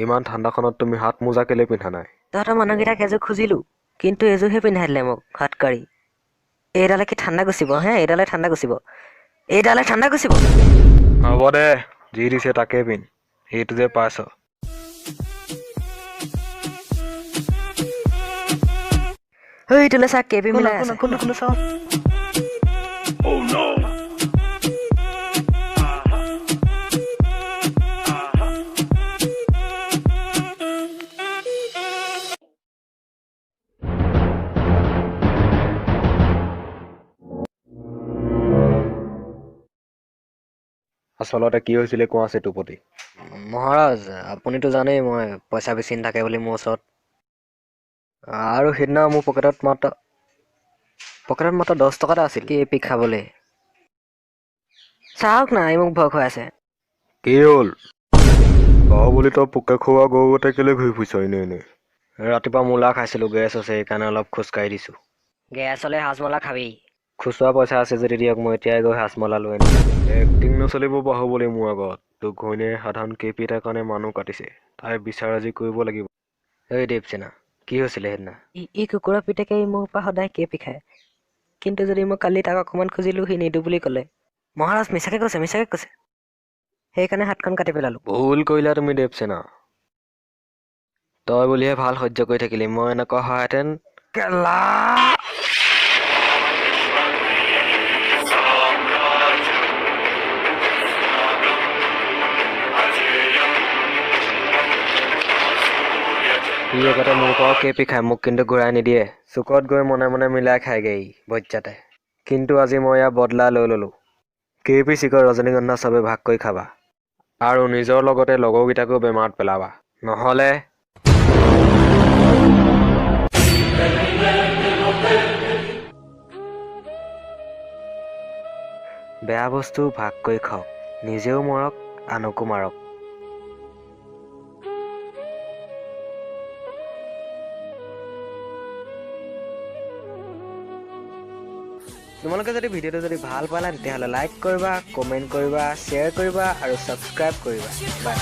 ইমান ঠাণ্ডাখনত তুমি হাত মোজা কেলে পিন্ধা নাই? তহঁতৰ মানুহকেইটাক এযোৰ খুজিলোঁ, কিন্তু এযোৰহে পিন্ধাই দিলে মোক হাতকাৰি। এইডালে কি ঠাণ্ডা গুচিব হে? এইডালে ঠাণ্ডা গুচিব। হ'ব দে, যি দিছে তাকে পিন্ধ। সেইটো যে পাইছ। হেই তোলে চা কেপি মিলাই আছে। কোনটো চাওঁ? আচলতে কি হৈছিলে কোৱা চেতুপতি? মহাৰাজ, আপুনিতো জানেই মই পইচা বেছি নাথাকে বুলি মোৰ ওচৰত। আৰু সেইদিনা মোৰ পকেটত মাত্ৰ 10 টকা এটা আছিল কেপি খাবলৈ। চাওক না, মোক ভয় খুৱাই আছে। কি হ'ল? বুলি তই পোকে খোৱা গৰুগতে কেলে ঘূৰি ফুৰিছ এনে? ৰাতিপুৱা মূলা খাইছিলোঁ, গেছ আছে, সেইকাৰণে অলপ খোজকাঢ়ি দিছোঁ। গেছ হ'লে হাজমলা খাবি। খুচুৰা পইচা আছে যদি দিয়ক, মই এতিয়াই গৈ হাজমলা লৈ আনিম। এক্টিং নচলিব বাহুবলি মোৰ আগত। তোৰ ঘৈণীয়ে সাধাৰণ কেপি এটাৰ কাৰণে মানুহ কাটিছে। তাই বিচাৰাজি কৰিব লাগিব। এই দেৱসেনা, কি হৈছিলে সেইদিনা? ই কুকুৰৰ পিতেকে মোৰ পৰা সদায় কেপি খায়, কিন্তু যদি মই কালি তাক অকণমান খুজিলোঁ সি নিদিওঁ বুলি ক'লে। মহাৰাজ মিছাকে কৈছে। সেইকাৰণে হাতখন কাটি পেলালোঁ। ভুল কৰিলা তুমি দেৱসেনা। তই বুলিহে ভাল সহ্য কৰি থাকিলি, মই এনেকুৱা হোৱাহেঁতেন কেলা। ই আগতে মোৰ পৰাও কেপি খায়, মোক কিন্তু ঘূৰাই নিদিয়ে। চুকত গৈ মনে মনে মিলাই খায়গে ই বজ্জাতে। কিন্তু আজি মই ইয়াৰ বদলা লৈ ল'লোঁ। কেপি চিকট ৰজনীগন্ধা চবে ভাগ কৰি খাবা, আৰু নিজৰ লগতে লগৰকেইটাকো বেমাৰত পেলাবা, নহ'লে বেয়া বস্তু ভাগ কৰি খাওক, নিজেও মৰক আনকো মাৰক। তোমালোকে যদি ভিডিঅ'টো যদি ভাল পালা তেতিয়াহ'লে লাইক কৰিবা, কমেণ্ট কৰিবা, শ্বেয়াৰ কৰিবা আৰু ছাবস্ক্ৰাইব কৰিবা। বাই।